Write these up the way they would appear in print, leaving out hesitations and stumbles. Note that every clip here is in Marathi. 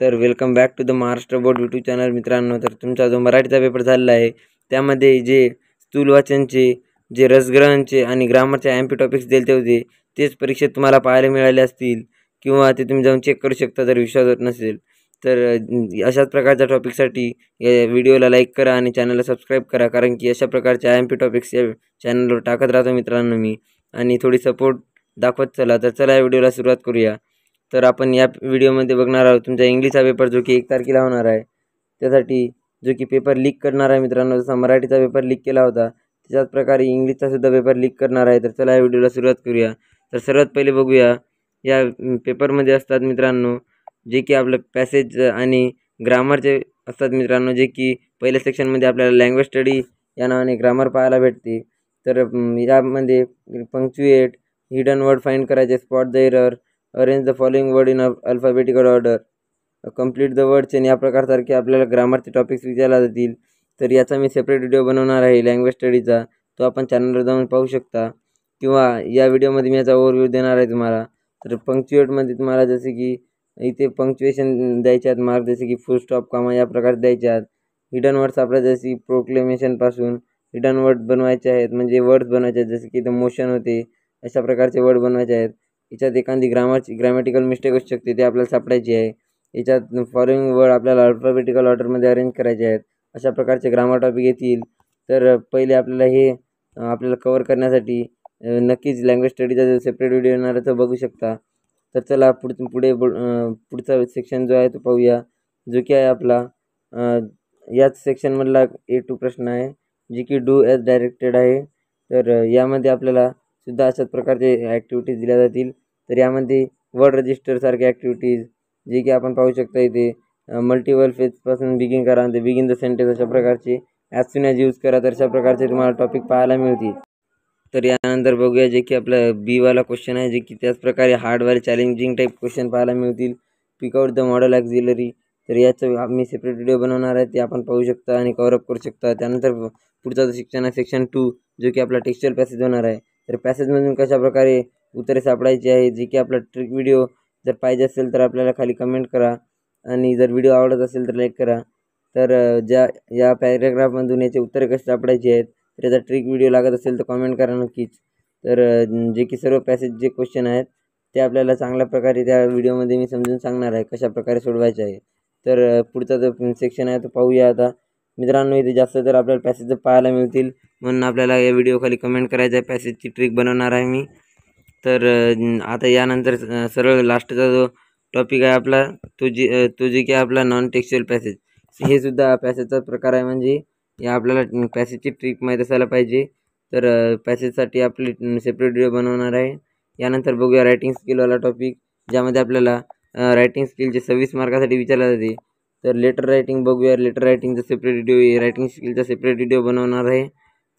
तर welcome back to the Maharashtra board YouTube channel मित्रांनो. तर तुमचा जो मराठीचा पेपर झालेला आहे त्यामध्ये जे स्थूल वाचनचे, जे रसग्रहणचे आणि ग्रामरचे MP टॉपिक्स दिले होते तेच परीक्षेत तुम्हाला पाहायला मिळाले असतील किंवा ते तुम्ही जाऊन चेक करू शकता जर विश्वास होत नसेल तर. अशाच प्रकारच्या टॉपिकसाठी या व्हिडिओला लाईक करा आणि चॅनलला सबस्क्राईब करा, कारण की अशा प्रकारच्या MP टॉपिक्स या चॅनलवर टाकत राहतो मित्रांनो मी, आणि थोडी सपोर्ट दाखवत चला. तर चला या व्हिडिओला सुरुवात करूया. तर आपण या व्हिडिओमध्ये बघणार आहोत तुमचा इंग्लिशचा पेपर जो की 1 तारखेला होणार आहे. त्यासाठी जो की पेपर लीक करणार आहे मित्रांनो. जसा मराठीचा पेपर लीक केला होता त्याच प्रकारे इंग्लिशचा सुद्धा पेपर लीक करणार आहे. तर चला या व्हिडिओला सुरुवात करूया. तर सर्वात पहिले बघूया या पेपरमध्ये असतात मित्रांनो जे की आपलं पॅसेज आणि ग्रामरचे असतात मित्रांनो, जे की पहिल्या सेक्शनमध्ये आपल्याला लँग्वेज स्टडी या नावाने ग्रामर पाहायला भेटते. तर यामध्ये पंक्च्युएट, हिडन वर्ड फाइंड करायचे, spot the error, arrange the following word in alphabetical order, complete the word chain या प्रकारसारखे आपल्याला ग्रामरचे टॉपिक्स विचारले जातील. तर याचा मी सेपरेट व्हिडिओ बनवणार आहे लँग्वेज स्टडीचा, तो आपण चॅनलवर जाऊन पाहू शकता, किंवा या व्हिडिओमध्ये मी याचा ओव्हरव्ह्यू देणार आहे तुम्हाला. तर पंक्च्युएटमध्ये तुम्हाला जसे की इथे पंक्च्युएशन द्यायचे आहेत मार्क, जसे की फुल स्टॉप, कामा या प्रकारे द्यायचे आहेत. हिडन वर्ड्स आपल्या जसे प्रोक्लेमेशनपासून हिडन वर्ड बनवायचे आहेत, म्हणजे वर्ड्स बनवायचे आहेत जसे की इथं मोशन होते, अशा प्रकारचे वर्ड बनवायचे आहेत. याच्यात एखादी ग्रामॅटिकल मिस्टेक असू शकते, ते आपल्याला सापडायची आहे. याच्यात फॉलोइंग वर्ड आपल्याला अल्फाबेटिकल ऑर्डरमध्ये अरेंज करायचे आहेत. अशा प्रकारचे ग्रामर टॉपिक येतील. तर पहिले आपल्याला हे आपल्याला कवर करण्यासाठी नक्कीच लँग्वेज स्टडीचा जो सेपरेट व्हिडिओ येणार आहे तो बघू शकता. तर चला पुढचा सेक्शन जो आहे तो पाहूया, जो की आहे आपला याच सेक्शनमधला A2 प्रश्न आहे, जे की डू ॲज डायरेक्टेड आहे. तर यामध्ये आपल्याला सुद्धा अशाच प्रकारचे ॲक्टिव्हिटीज दिल्या जातील. तर यामध्ये वर्ड रजिस्टरसारखे ॲक्टिव्हिटीज जे की आपण पाहू शकता इथे, मल्टिपल फेजपासून बिगिन करा, ते बिगिन द सेंटेन्स अशा प्रकारचे, ॲज सून ॲज यूज करा, तर अशा प्रकारचे तुम्हाला टॉपिक पाहायला मिळतील. तर यानंतर बघूया जे की आपला B वाला क्वेश्चन आहे, जे की त्याच प्रकारे हार्डवाले चॅलेंजिंग टाईप क्वेश्चन पाहायला मिळतील. पिक आउट द मॉडेल ऑक्झिलरी, तर याचं मी सेपरेट व्हिडिओ बनवणार आहे, ते आपण पाहू शकता आणि कव्हरअप करू शकता. त्यानंतर पुढचा जो सेक्शन आहे सेक्शन 2, जो की आपला टेक्स्चुअल पॅसेज होणार आहे. तर पॅसेजमधून कशा प्रकारे उत्तरे सापडायची आहे, जे की आपला ट्रिक व्हिडिओ जर पाहिजे असेल तर आपल्याला खाली कमेंट करा, आणि जर व्हिडिओ आवडत असेल तर लाईक करा. तर या पॅरेग्राफमधून याचे उत्तरे कसे सापडायचे आहेत, तर याचा ट्रिक व्हिडिओ लागत असेल तर कमेंट करा नक्कीच. तर जे की सर्व पॅसेज जे क्वेश्चन आहेत ते आपल्याला चांगल्या प्रकारे त्या व्हिडिओमध्ये मी समजून सांगणार आहे कशा प्रकारे सोडवायचे आहे. तर पुढचा जो सेक्शन आहे तो पाहूया आता मित्रांनो. इथे जास्त तर आपल्याला पॅसेज पाहायला मिळतील, म्हणून आपल्याला या व्हिडिओ खाली कमेंट करायचं आहे, पॅसेजची ट्रिक बनवणार आहे मी. तर आता यानंतर सरळ लास्टचा जो टॉपिक आहे आपला तो जे की आपला नॉन टेक्स्च्युअल पॅसेज, हे सुद्धा पॅसेजचा प्रकार आहे. म्हणजे या आपल्याला पॅसेजची ट्रिक माहीत असायला पाहिजे. तर पॅसेजसाठी आपली सेपरेट व्हिडिओ बनवणार आहे. यानंतर बघूया रायटिंग स्किलवाला टॉपिक, ज्यामध्ये आपल्याला रायटिंग स्किलचे 26 मार्कासाठी विचारले जाते. तर लेटर रायटिंग बघूया. लेटर रायटिंगचा सेपरेट व्हिडिओ, रायटिंग स्किलचा सेपरेट व्हिडिओ बनवणार आहे.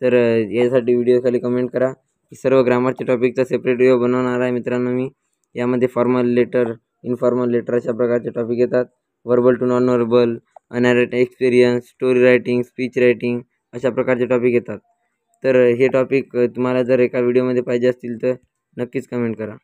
तर यासाठी व्हिडिओ खाली कमेंट करा. सर्व ग्रामरच्या टॉपिकचा सेपरेट व्हिडिओ बनवणार आहे मित्रांनो मी. यामध्ये फॉर्मल लेटर, इनफॉर्मल लेटर अशा प्रकारचे टॉपिक येतात. Verbal to non verbal, narrate experience, story writing, speech writing अशा प्रकारचे टॉपिक येतात. तर हे टॉपिक तुम्हाला जर एका व्हिडिओमध्ये पाहिजे असतील तर नक्कीच कमेंट करा.